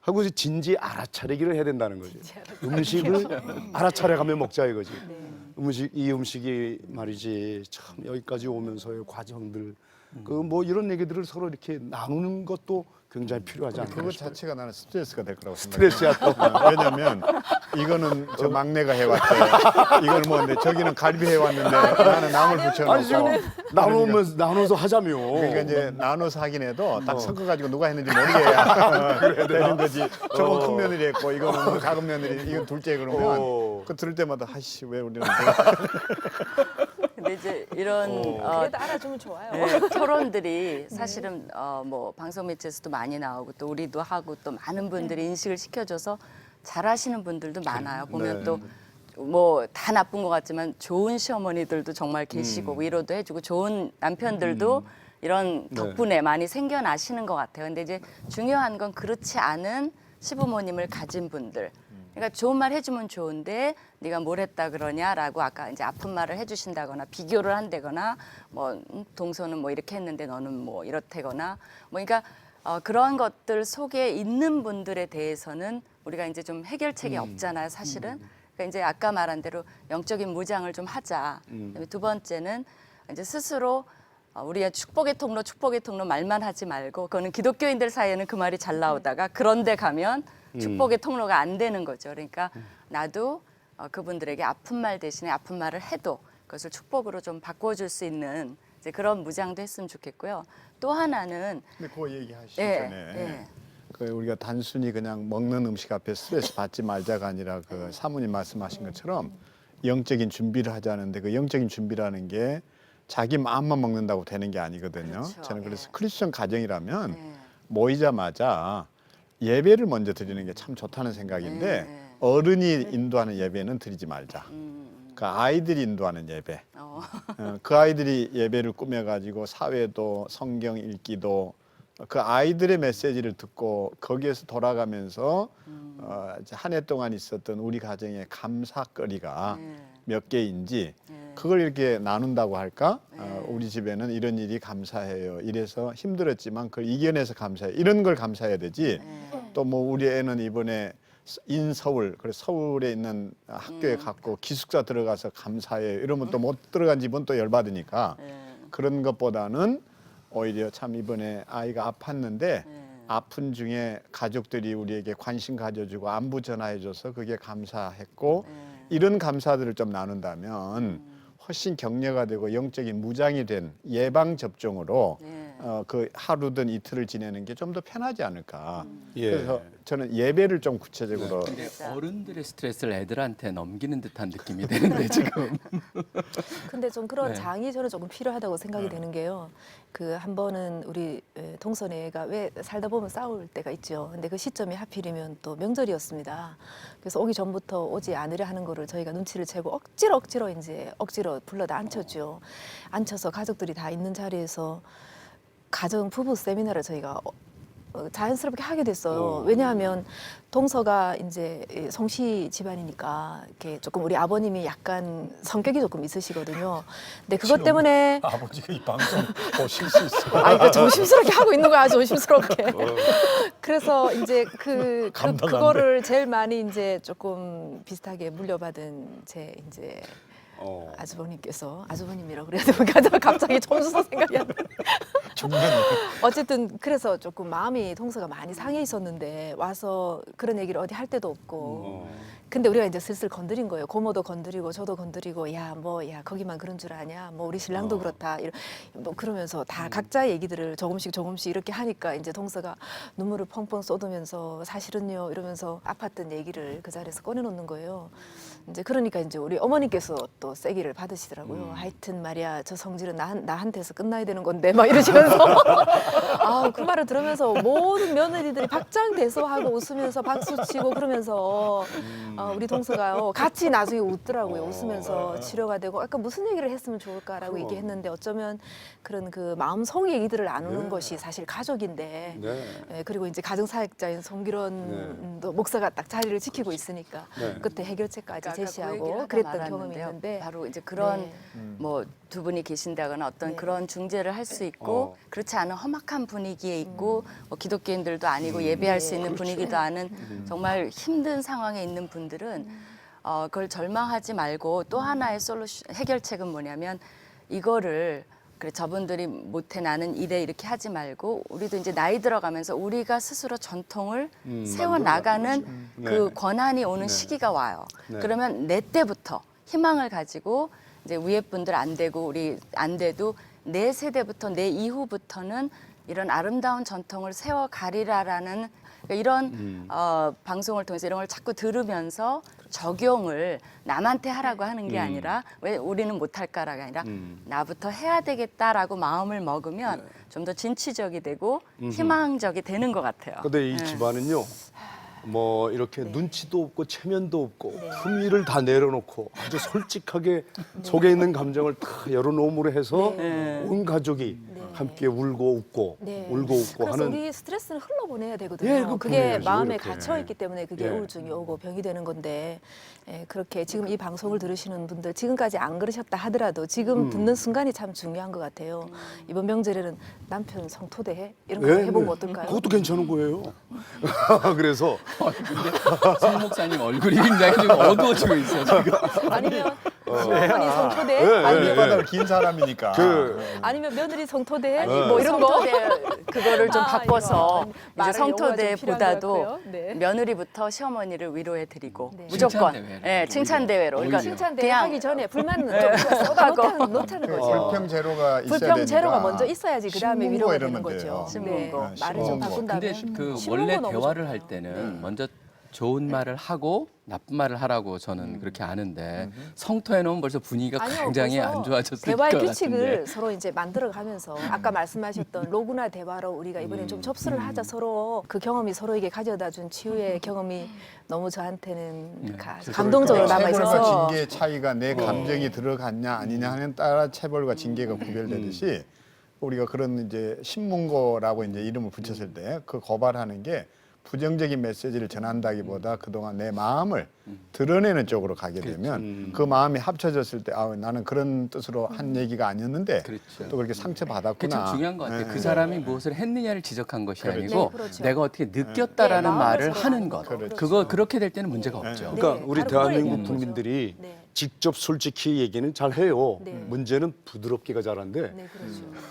하고 이제 진지 알아차리기를 해야 된다는 거지. 음식을 알아차려가며 먹자 이거지. 이 음식이 말이지 참 여기까지 오면서의 과정들 그 뭐 이런 얘기들을 서로 이렇게 나누는 것도 굉장히 필요하지 않나 그것 싶어요. 자체가 나는 스트레스가 될 거라고 생각해요. 스트레스야 또. 왜냐하면 이거는 저 막내가 해왔대. 이걸 먹는데 저기는 갈비 해왔는데 나는 나물 붙여놓고. 아니 지금 나눠서 하자며. 그러니까 이제 나눠서 하긴 해도 딱 섞어가지고 누가 했는지 모르게 해야 되는 거지. 저건 큰 며느리 했고 이거는 뭐 작은 며느리 이건 둘째 그러면 그 들을 때마다 아이씨 왜 우리는 근데 이제 이런 그래도 알아주면 좋아요. 네, 토론들이 사실은 뭐 방송 매체에서도 많이 나오고 또 우리도 하고 또 많은 분들이 인식을 시켜줘서 잘하시는 분들도 많아요. 보면 네. 또 뭐 다 나쁜 것 같지만 좋은 시어머니들도 정말 계시고 위로도 해주고 좋은 남편들도 이런 덕분에 많이 생겨나시는 것 같아요. 근데 이제 중요한 건 그렇지 않은 시부모님을 가진 분들. 그러니까 좋은 말 해주면 좋은데 네가 뭘 했다 그러냐라고 아까 이제 아픈 말을 해주신다거나 비교를 한다거나 뭐 동서는 뭐 이렇게 했는데 너는 뭐 이렇다거나 뭐 그러니까 그런 것들 속에 있는 분들에 대해서는 우리가 이제 좀 해결책이 없잖아요, 사실은. 그러니까 이제 아까 말한 대로 영적인 무장을 좀 하자. 그다음에 두 번째는 이제 스스로 우리가 축복의 통로 말만 하지 말고 그거는 기독교인들 사이에는 그 말이 잘 나오다가 그런데 가면 축복의 통로가 안 되는 거죠. 그러니까 나도 그분들에게 아픈 말 대신에 아픈 말을 해도 그것을 축복으로 좀 바꿔줄 수 있는 이제 그런 무장도 했으면 좋겠고요. 또 하나는 근데 그 얘기하시기 네, 전에 네. 그 우리가 단순히 그냥 먹는 음식 앞에 스트레스 받지 말자가 아니라 그 사모님 말씀하신 것처럼 영적인 준비를 하자는데 그 영적인 준비라는 게 자기 마음만 먹는다고 되는 게 아니거든요. 그렇죠. 저는 그래서 예. 크리스천 가정이라면 네. 모이자마자 예배를 먼저 드리는 게 참 좋다는 생각인데 네. 어른이 인도하는 예배는 드리지 말자. 그 아이들이 인도하는 예배. 그 아이들이 예배를 꾸며가지고 사회도 성경 읽기도 그 아이들의 메시지를 듣고 거기에서 돌아가면서 이제 한 해 동안 있었던 우리 가정의 감사거리가 몇 개인지 그걸 이렇게 나눈다고 할까? 우리 집에는 이런 일이 감사해요. 이래서 힘들었지만 그걸 이겨내서 감사해. 이런 걸 감사해야 되지. 또 뭐 우리 애는 이번에 인서울, 그래서 서울에 있는 학교에 갔고 기숙사 들어가서 감사해요. 이러면 또 못 들어간 집은 또 열받으니까 그런 것보다는 오히려 참 이번에 아이가 아팠는데 아픈 중에 가족들이 우리에게 관심 가져주고 안부 전화해줘서 그게 감사했고 이런 감사들을 좀 나눈다면 훨씬 격려가 되고 영적인 무장이 된 예방 접종으로 그 하루든 이틀을 지내는 게 좀 더 편하지 않을까. 예. 그래서 저는 예배를 좀 구체적으로 근데 어른들의 스트레스를 애들한테 넘기는 듯한 느낌이 드는데 지금. 근데 좀 그런 네. 장이 저는 조금 필요하다고 생각이 되는 게요. 그 한 번은 우리 동선애가 왜 살다 보면 싸울 때가 있죠. 근데 그 시점이 하필이면 또 명절이었습니다. 그래서 오기 전부터 오지 않으려 하는 거를 저희가 눈치를 채고 억지로 이제 억지로 불러다 앉혔죠. 앉혀서 가족들이 다 있는 자리에서 가정 부부 세미나를 저희가 자연스럽게 하게 됐어요. 어. 왜냐하면 동서가 이제 송씨 집안이니까 이렇게 조금 우리 아버님이 약간 성격이 조금 있으시거든요. 근데 그것 때문에 아버지가 이 방송 보실 수 있어. 아, 이거 조심스럽게 하고 있는 거야, 조심스럽게. 그래서 이제 감당 안 그거를 제일 많이 이제 조금 비슷하게 물려받은 제 이제 아주버님이라고 그래야 되나? 갑자기 촌수서 생각이 안 나. 어쨌든 그래서 조금 마음이 동서가 많이 상해 있었는데 와서 그런 얘기를 어디 할 데도 없고. 근데 우리가 이제 슬슬 건드린 거예요. 고모도 건드리고 저도 건드리고 야 거기만 그런 줄 아냐? 뭐 우리 신랑도 그렇다. 뭐 그러면서 다 각자 얘기들을 조금씩 이렇게 하니까 이제 동서가 눈물을 펑펑 쏟으면서 사실은요 이러면서 아팠던 얘기를 그 자리에서 꺼내놓는 거예요. 이제 그러니까 이제 우리 어머니께서 또 세기를 받으시더라고요. 하여튼 말이야 저 성질은 나한테서 끝나야 되는 건데 막 이러시면서 그 말을 들으면서 모든 며느리들이 박장대소하고 웃으면서 박수치고 그러면서 우리 동서가요 같이 나중에 웃더라고요. 웃으면서 치료가 되고 아까 무슨 얘기를 했으면 좋을까라고 얘기했는데 어쩌면 그런 그 마음속 얘기들을 나누는 것이 사실 가족인데 예, 그리고 이제 가정사역자인 송기론 목사가 딱 자리를 지키고 있으니까 그때 해결책까지 아까 그 제시하고 얘기를 하다 그랬던 말았는데요. 경험이 있는데 바로 이제 그런 네. 뭐 두 분이 계신다거나 어떤 네. 그런 중재를 할 수 있고 그렇지 않은 험악한 분위기에 있고 뭐 기독교인들도 아니고 예배할 수 있는 분위기도 아닌 정말 힘든 상황에 있는 분들은 그걸 절망하지 말고 또 하나의 해결책은 뭐냐면 이거를 그래 저분들이 못해 나는 이래 이렇게 하지 말고 우리도 이제 나이 들어가면서 우리가 스스로 전통을 세워 나가는 그 권한이 오는 시기가 와요. 그러면 내 때부터 희망을 가지고 이제 위에 분들 안 되고 우리 안 돼도 내 세대부터 내 이후부터는 이런 아름다운 전통을 세워 가리라라는 그러니까 이런 방송을 통해서 이런 걸 자꾸 들으면서 적용을 남한테 하라고 하는 게 아니라 왜 우리는 못할까라가 아니라 나부터 해야 되겠다라고 마음을 먹으면 좀 더 진취적이 되고 희망적이 되는 것 같아요. 근데 이 네. 집안은요. 뭐 이렇게 눈치도 없고 체면도 없고 품위를 다 내려놓고 아주 솔직하게 속에 있는 감정을 다 열어놓음으로 해서 온 가족이 함께 울고 웃고 울고 웃고 그래서 하는 우리 스트레스는 흘러보내야 되거든요. 예, 그거 그게 보내야죠, 마음에 이렇게. 갇혀 있기 때문에 그게 예. 우울증이 오고 병이 되는 건데 그렇게 지금 이 방송을 들으시는 분들 지금까지 안 그러셨다 하더라도 지금 듣는 순간이 참 중요한 것 같아요. 이번 명절에는 남편 성토대해 이런 거 예, 해보면 네. 어떨까요? 그것도 괜찮은 거예요. 그래서 송 목사님 얼굴이 굉장히 지금 어두워지고 있어요. 지금. 아니면 어머니 성토대 예, 아니면, 바닥 긴 사람이니까. 아니면 며느리 성토대 뭐 이런 거 성토대 그거를 좀 아, 바꿔서 이거. 이제 말을 용어가 좀 성토대보다도 필요한 것 같고요. 네. 며느리부터 시어머니를 위로해 드리고 네. 무조건 칭찬대회를 예, 칭찬 대회로 그러니까 칭찬 대회 그냥 하기 전에 불만은 좀 쏟아놓고 놓자는 그 거죠. 불평 제로가 있어야 불평 되니까. 제로가 먼저 있어야지 그 다음에 신문고 위로가 이러면 되는 돼요. 거죠. 신문고. 네. 말을 좀 신문고. 바꾼다면. 근데 그 신문고 원래 너무 대화를 좋네요. 할 때는 먼저 좋은 말을 하고 나쁜 말을 하라고 저는 그렇게 아는데 성토해 놓으면 벌써 분위기가 아니요, 굉장히 벌써 안 좋아졌을 것 대화의 같은데. 규칙을 서로 이제 만들어가면서 아까 말씀하셨던 로그나 대화로 우리가 이번엔 좀 접수를 하자 서로 그 경험이 서로에게 가져다준 치유의 경험이 너무 저한테는 감동적으로 남아 체벌과 있어서 징계의 차이가 내 감정이 들어갔냐 아니냐 하는 따라 체벌과 징계가 구별되듯이 우리가 그런 이제 신문고라고 이제 이름을 붙였을 때 그 고발하는 게 부정적인 메시지를 전한다기보다 그동안 내 마음을 드러내는 쪽으로 가게 되면 그 마음이 합쳐졌을 때 나는 그런 뜻으로 한 얘기가 아니었는데 그렇죠. 또 그렇게 그게 상처받았구나. 참 중요한 것 같아요. 네. 그 사람이 무엇을 했느냐를 지적한 것이 아니고 네, 그렇죠. 내가 어떻게 느꼈다라는 네, 말을 마음을 하는 서로 것. 하는 거. 그거 그렇게 될 때는 문제가 없죠. 네. 그러니까 우리 바로 그걸 대한민국 얘기하는 거죠. 국민들이 네. 직접 솔직히 얘기는 잘 해요. 네. 문제는 부드럽게가 잘한데 네, 그렇죠.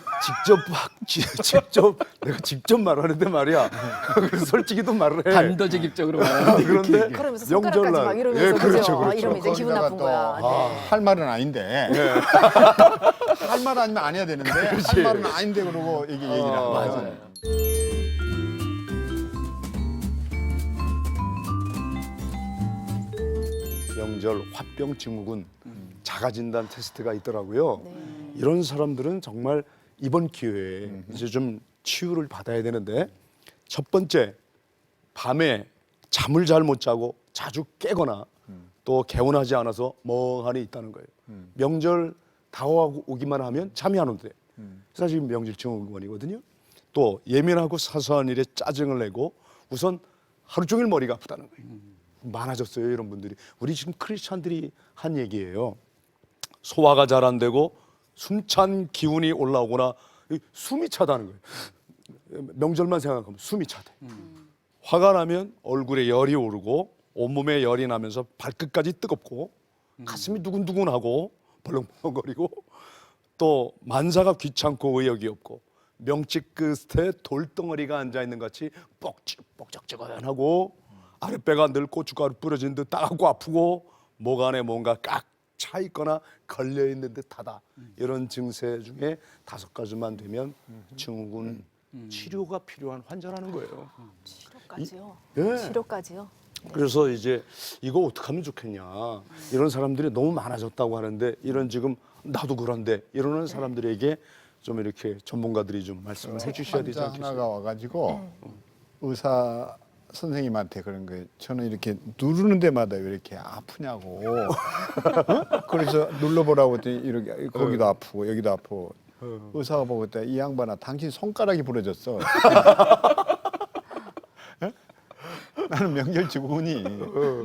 직접 내가 직접 말하는데 말이야. 그래서 솔직히도 말을 해. 단도직입적으로 말하는 그런데 그러면서 손가락까지 막 이러면서 예, 그렇죠, 그죠? 그렇죠. 이러면 이제 기분 나쁜 거야. 네. 할 말은 아닌데 할 말 아니면 안 해야 되는데 할 말은 아닌데 그러고 얘기를 하는 거예요. 맞아요. 명절 화병 증후군 자가 진단 테스트가 있더라고요. 네. 이런 사람들은 정말 이번 기회에 이제 좀 치유를 받아야 되는데 첫 번째 밤에 잠을 잘 못 자고 자주 깨거나 또 개운하지 않아서 멍하니 있다는 거예요. 명절 다가오기만 하면 잠이 안 온대. 사실 지금 명절 증후군이거든요. 또 예민하고 사소한 일에 짜증을 내고 우선 하루 종일 머리가 아프다는 거예요. 많아졌어요, 이런 분들이. 우리 지금 크리스찬들이 한 얘기예요. 소화가 잘 안 되고 숨찬 기운이 올라오거나 숨이 차다는 거예요. 명절만 생각하면 숨이 차대. 화가 나면 얼굴에 열이 오르고 온몸에 열이 나면서 발끝까지 뜨겁고 가슴이 두근두근하고 벌렁벌렁거리고 또 만사가 귀찮고 의욕이 없고 명치 끝에 돌덩어리가 앉아 있는 것 같이 뻑적지근하고 아랫배가 늘 고춧가루 뿌려진 듯 따갑고 아프고 목 안에 뭔가 꽉 차 있거나 걸려 있는 듯하다. 이런 증세 중에 5가지만 되면 증후군 치료가 필요한 환자라는 거예요. 치료까지요. 예. 치료까지요. 그래서 이제 이거 어떻게 하면 좋겠냐. 이런 사람들이 너무 많아졌다고 하는데 이런 지금 나도 그런데 이러는 사람들에게 좀 이렇게 전문가들이 좀 말씀을 해주셔야 되지 환자 않겠어요? 하나가 와가지고 의사 선생님한테 그런 거예요. 저는 이렇게 누르는 데마다 왜 이렇게 아프냐고. 어? 그래서 눌러보라고 했더니 이렇게 거기도 아프고 여기도 아프고. 의사가 보고 있다. 이 양반아, 당신 손가락이 부러졌어. 나는 명절 증후군이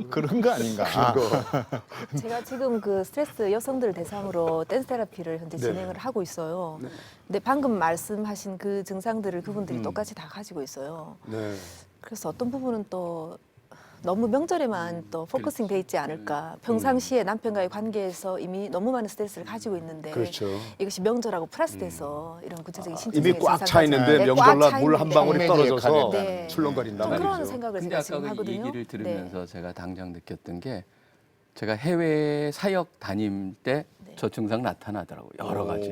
그런 거 아닌가. 제가 지금 그 스트레스 여성들 대상으로 댄스 테라피를 현재 진행을 하고 있어요. 근데 방금 말씀하신 그 증상들을 그분들이 똑같이 다 가지고 있어요. 네. 그래서 어떤 부분은 또 너무 명절에만 또 포커싱 돼 있지 않을까. 평상시에 남편과의 관계에서 이미 너무 많은 스트레스를 가지고 있는데 그렇죠. 이것이 명절하고 플러스돼서 이런 구체적인 신체적인 이미 꽉 차 증상까지 있는데 네, 명절날 꽉차 물 한 있는데. 방울이 네. 떨어져서 네. 출렁거린단 좀 그런 말이죠. 생각을 근데 제가 아까 지금 그 하거든요. 얘기를 들으면서 네. 제가 당장 느꼈던 게 제가 해외 사역 다닐 때 저 증상 나타나더라고요. 여러 가지.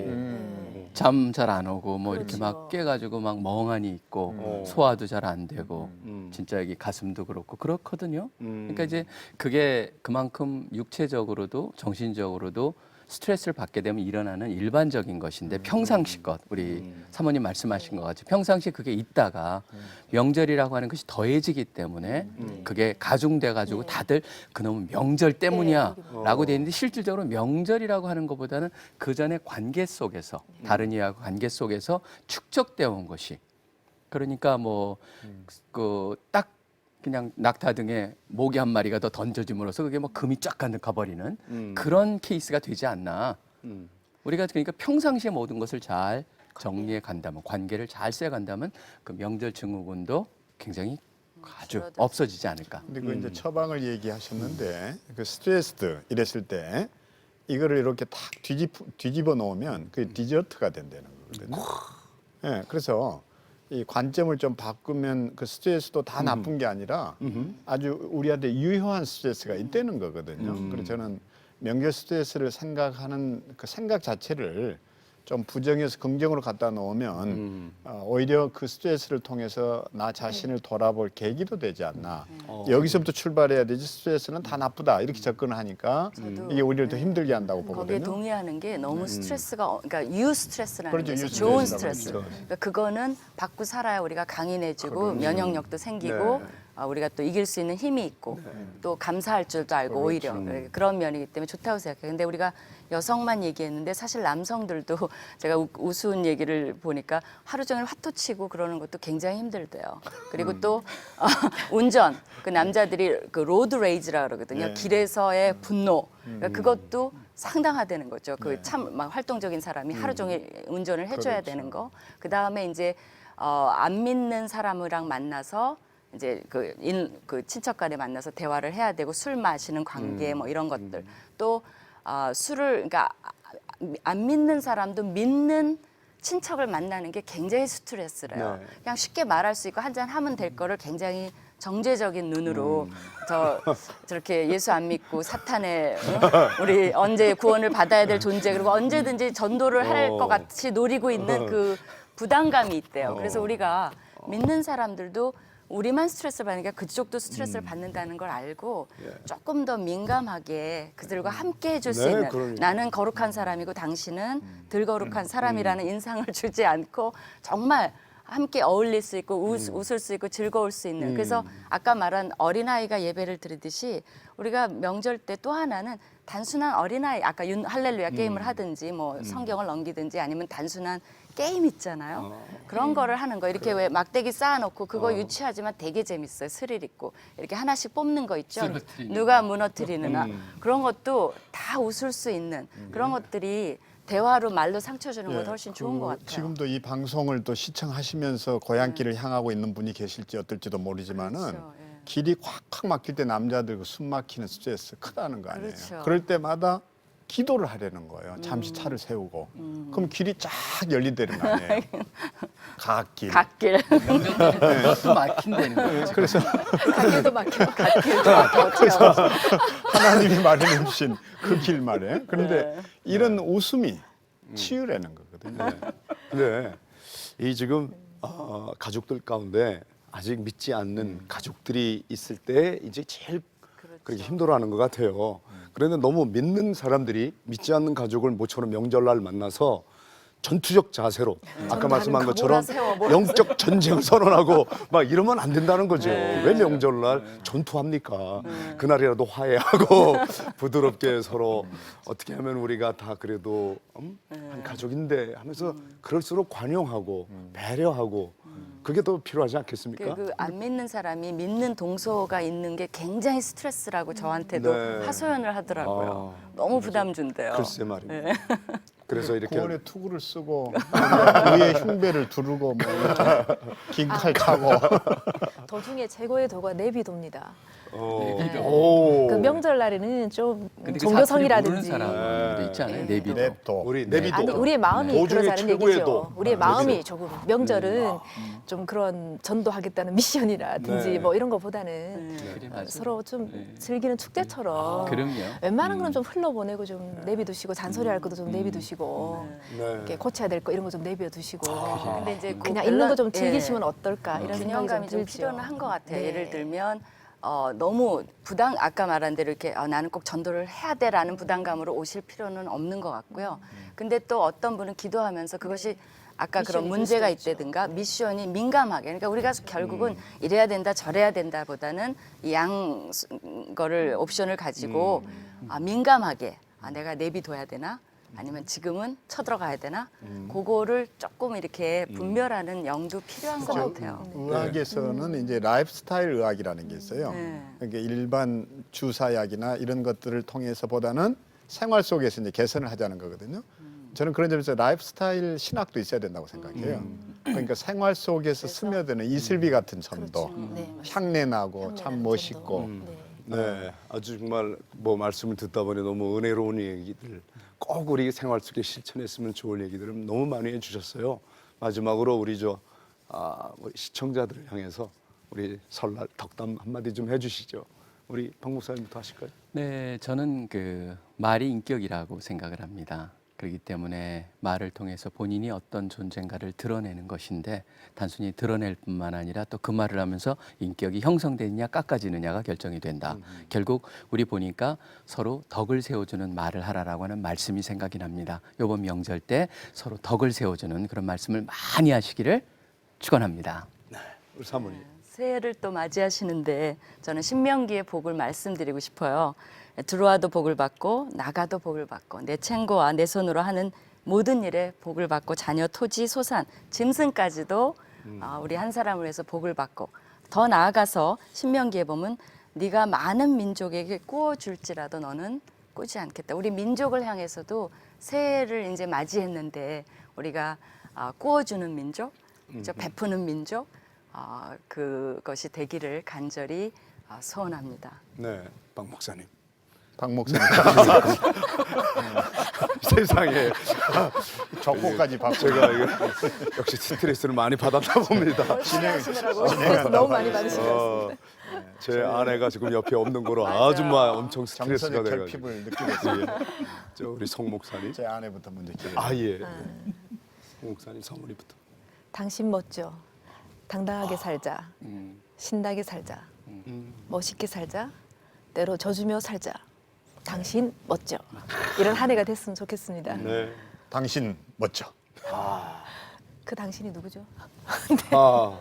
잠 잘 안 오고 뭐 이렇게 막 그렇죠. 깨가지고 막 멍하니 있고 소화도 잘 안 되고 진짜 여기 가슴도 그렇고 그렇거든요. 그러니까 이제 그게 그만큼 육체적으로도 정신적으로도 스트레스를 받게 되면 일어나는 일반적인 것인데 평상시 것 우리 사모님 말씀하신 것 같이 평상시 그게 있다가 명절이라고 하는 것이 더해지기 때문에 그게 가중돼 가지고 다들 그놈은 명절 때문이야라고 돼 있는데 실질적으로 명절이라고 하는 것보다는 그 전에 관계 속에서 다른 이하고 관계 속에서 축적되어 온 것이 그러니까 뭐 그 딱 그냥 낙타 등에 모기 한 마리가 더 던져짐으로써 그게 뭐 금이 쫙 가버리는 그런 케이스가 되지 않나. 우리가 그러니까 평상시에 모든 것을 잘 정리해 간다면 관계를 잘 쎄 간다면 그 명절 증후군도 굉장히 아주 없어지지 않을까. 근데 그 이제 처방을 얘기하셨는데 그 스트레스드 이랬을 때 이거를 이렇게 탁 뒤집어 놓으면 그 디저트가 된다는 거거든요. 예, 그래서 이 관점을 좀 바꾸면 그 스트레스도 다 나쁜 게 아니라 아주 우리한테 유효한 스트레스가 있다는 거거든요. 그래서 저는 명절 스트레스를 생각하는 그 생각 자체를 좀 부정해서 긍정으로 갖다 놓으면 오히려 그 스트레스를 통해서 나 자신을 돌아볼 계기도 되지 않나. 여기서부터 출발해야 되지 스트레스는 다 나쁘다 이렇게 접근을 하니까 저도, 이게 오히려 더 힘들게 한다고 거기에 보거든요. 동의하는 게 너무 스트레스가 그러니까 유 스트레스라는 그렇죠, 게 유 좋은 스트레스라고 스트레스. 그러죠. 그러니까 그거는 받고 살아야 우리가 강인해지고 면역력도 생기고 우리가 또 이길 수 있는 힘이 있고 또 감사할 줄도 알고 오히려 그런 면이기 때문에 좋다고 생각해요. 근데 우리가 여성만 얘기했는데 사실 남성들도 제가 우스운 얘기를 보니까 하루 종일 화투 치고 그러는 것도 굉장히 힘들대요. 그리고 또 운전 그 남자들이 그 로드 레이지라 그러거든요. 길에서의 분노 그러니까 그것도 상당하다는 거죠. 그 참 막 활동적인 사람이 하루 종일 운전을 해줘야 되는 거. 그 다음에 이제 안 믿는 사람이랑 만나서 이제 그 친척간에 만나서 대화를 해야 되고 술 마시는 관계 뭐 이런 것들 또 술을 그러니까 안 믿는 사람도 믿는 친척을 만나는 게 굉장히 스트레스래요. 네. 그냥 쉽게 말할 수 있고 한잔 하면 될 거를 굉장히 정죄적인 눈으로 저렇게 예수 안 믿고 사탄의 우리 언제 구원을 받아야 될 존재 그리고 언제든지 전도를 할 것 같이 노리고 있는 그 부담감이 있대요. 그래서 우리가 믿는 사람들도 우리만 스트레스를 받는 게 아니라 그쪽도 스트레스를 받는다는 걸 알고 조금 더 민감하게 그들과 함께 해줄 수 네, 있는 그러니까요. 나는 거룩한 사람이고 당신은 덜 거룩한 사람이라는 인상을 주지 않고 정말 함께 어울릴 수 있고 웃을 수 있고 즐거울 수 있는. 그래서 아까 말한 어린아이가 예배를 드리듯이 우리가 명절 때 또 하나는 단순한 어린아이, 아까 할렐루야 게임을 하든지 뭐 성경을 넘기든지 아니면 단순한 게임 있잖아요. 그런 거를 하는 거. 이렇게 왜 막대기 쌓아놓고 그거 유치하지만 되게 재밌어요. 스릴 있고. 이렇게 하나씩 뽑는 거 있죠. 쓰러뜨리는 누가 무너뜨리느나. 그런 것도 다 웃을 수 있는 그런 것들이 대화로 말로 상처 주는 것보다 훨씬 좋은 것 같아요. 지금도 이 방송을 또 시청하시면서 고향길을 향하고 있는 분이 계실지 어떨지도 모르지만은 그렇죠, 예. 길이 콱콱 막힐 때 남자들 그 숨 막히는 스트레스 크다는 거 아니에요. 그렇죠. 그럴 때마다 기도를 하려는 거예요. 잠시 차를 세우고. 그럼 길이 쫙 열린다는 거 아니에요. 갓길. 갓길. 또 막힌다는 거죠. 그래서 갓길도 막혀. 갓길도 어떻게 하나님이 마련해 주신 그 길 말에. 그런데 네. 이런 웃음이 치유라는 거거든요. 근데 이 지금 가족들 가운데 아직 믿지 않는 가족들이 있을 때 이제 제일 그렇게 힘들어하는 것 같아요. 그런데 너무 믿는 사람들이 믿지 않는 가족을 모처럼 명절날 만나서 전투적 자세로 아까 말씀한 것처럼 영적 전쟁 선언하고 막 이러면 안 된다는 거죠. 왜 명절날 전투합니까? 그날이라도 화해하고 부드럽게 서로 어떻게 하면 우리가 다 그래도 한 가족인데 하면서 그럴수록 관용하고 배려하고 그게 더 필요하지 않겠습니까? 그 안 믿는 사람이 믿는 동서가 있는 게 굉장히 스트레스라고 저한테도 네. 하소연을 하더라고요. 너무 부담 준대요. 글쎄 말입니다. 그래서 이렇게 구원의 투구를 쓰고 의의 흉배를 두르고 뭐 긴칼 차고 도중에 최고의 도가 내비도입니다. 오. 그 명절날에는 좀 근데 그 종교성이라든지 사투리 모르는 사람도 있잖아요. 내비도. 냅도 우리 내비도 아니 우리의 마음이 도중에 그러자는 최고의 얘기죠. 도. 우리의 마음이 조금 명절은 좀 그런 전도하겠다는 미션이라든지 네. 뭐 이런 거보다는 그래, 맞아요. 서로 좀 네. 즐기는 축제처럼 그럼요. 웬만한 거는 좀 흘러보내고 좀 내비두시고 잔소리할 것도 좀 내비두시고 네. 이렇게 고쳐야 될 거 이런 거 좀 내비두시고 근데 이제 그냥 그 있는 거 좀 밸런- 즐기시면 예. 어떨까 이런 생각이 균형감이 좀 들죠. 필요는 한 것 같아요. 네. 예를 들면 너무 아까 말한 대로 이렇게 나는 꼭 전도를 해야 돼라는 부담감으로 오실 필요는 없는 것 같고요. 근데 또 어떤 분은 기도하면서 그것이 아까 그런 미션이 될 문제가 수도 있죠. 있다든가 미션이 민감하게 그러니까 우리가 결국은 이래야 된다 저래야 된다보다는 이 양 거를 옵션을 가지고 민감하게 내가 내비둬야 되나 아니면 지금은 쳐들어가야 되나 그거를 조금 이렇게 분별하는 영도 필요한 것 같아요. 의학에서는 이제 라이프스타일 의학이라는 게 있어요. 네. 그러니까 일반 주사약이나 이런 것들을 통해서보다는 생활 속에서 이제 개선을 하자는 거거든요. 저는 그런 점에서 라이프스타일 신학도 있어야 된다고 생각해요. 그러니까 생활 속에서 스며드는 이슬비 같은 전도, 네, 맞습니다. 향내 나고 참 향내나는 멋있고. 정도. 네. 네, 아주 정말 뭐 말씀을 듣다 보니 너무 은혜로운 얘기들 꼭 우리 생활 속에 실천했으면 좋을 얘기들을 너무 많이 해주셨어요. 마지막으로 우리 우리 시청자들을 향해서 우리 설날 덕담 한마디 좀 해주시죠. 우리 박 목사님부터 하실까요? 네, 저는 그 말이 인격이라고 생각을 합니다. 그렇기 때문에 말을 통해서 본인이 어떤 존재인가를 드러내는 것인데 단순히 드러낼 뿐만 아니라 또 그 말을 하면서 인격이 형성되느냐 깎아지느냐가 결정이 된다. 결국 우리 보니까 서로 덕을 세워주는 말을 하라라고 하는 말씀이 생각이 납니다. 이번 명절 때 서로 덕을 세워주는 그런 말씀을 많이 하시기를 축원합니다. 우리 사모님. 새해를 또 맞이하시는데 저는 신명기의 복을 말씀드리고 싶어요. 들어와도 복을 받고 나가도 복을 받고 내 챙고와 내 손으로 하는 모든 일에 복을 받고 자녀, 토지, 소산, 짐승까지도 우리 한 사람을 위해서 복을 받고 더 나아가서 신명기에 보면 네가 많은 민족에게 꾸어줄지라도 너는 꾸지 않겠다. 우리 민족을 향해서도 새해를 이제 맞이했는데 우리가 꾸어주는 민족, 그죠? 베푸는 민족 그것이 되기를 간절히 소원합니다. 네, 박 목사님. 박 목사님 세상에 적고까지 받고 제가 역시 스트레스를 많이 받았나 봅니다. 진행하시느라고 스트레스 너무 많이 받으신 것 어, 같습니다. 제 아내가 지금 옆에 없는 거로 아주 막 엄청 스트레스가 정선의 돼가지고. 결핍을 느끼고 있어요. 저 우리 송 목사님. 제 아내부터 먼저 기회. 아 예. 송 목사님 사모님부터. 당신 멋져. 당당하게 살자. 신나게 살자. 멋있게 살자. 때로 져주며 살자. 당신 멋져. 이런 한 해가 됐으면 좋겠습니다. 네. 당신 멋져. 그 당신이 누구죠? 아,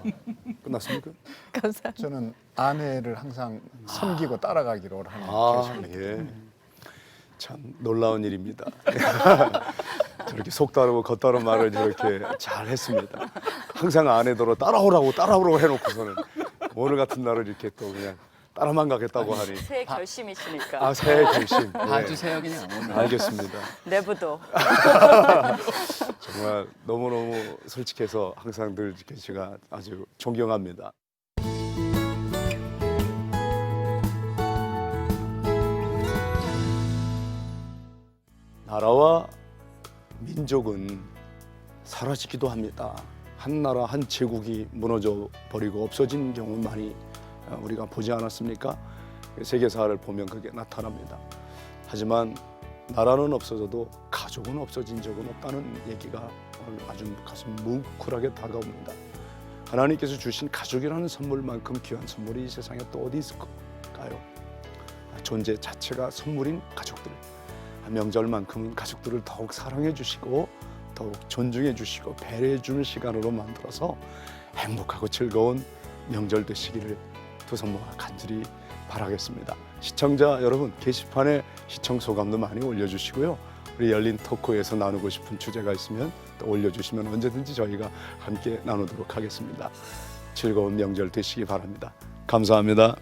끝났습니까? 감사합니다. 저는 아내를 항상 섬기고 따라가기로 하는 아, 결심을 예. 참 놀라운 일입니다. 저렇게 속다르고 겉다른 말을 저렇게 잘 했습니다. 항상 아내더러 따라오라고 해놓고서는 오늘 같은 날을 이렇게 또 그냥 따라만 가겠다고 하니. 새 결심이시니까. 아, 새 결심. 봐주세요 그냥 오늘. 알겠습니다. 내부도. 정말 너무너무 솔직해서 항상 늘 이렇게 제가 아주 존경합니다. 나라와 민족은 사라지기도 합니다. 한 나라 한 제국이 무너져 버리고 없어진 경우 많이 우리가 보지 않았습니까? 세계사를 보면 그게 나타납니다. 하지만 나라는 없어져도 가족은 없어진 적은 없다는 얘기가 오늘 아주 가슴 뭉클하게 다가옵니다. 하나님께서 주신 가족이라는 선물만큼 귀한 선물이 이 세상에 또 어디 있을까요? 존재 자체가 선물인 가족들. 명절만큼은 가족들을 더욱 사랑해 주시고 더욱 존중해 주시고 배려해 주는 시간으로 만들어서 행복하고 즐거운 명절 되시기를 두 손 모아 간절히 바라겠습니다. 시청자 여러분, 게시판에 시청 소감도 많이 올려주시고요. 우리 열린 토크에서 나누고 싶은 주제가 있으면 또 올려주시면 언제든지 저희가 함께 나누도록 하겠습니다. 즐거운 명절 되시기 바랍니다. 감사합니다.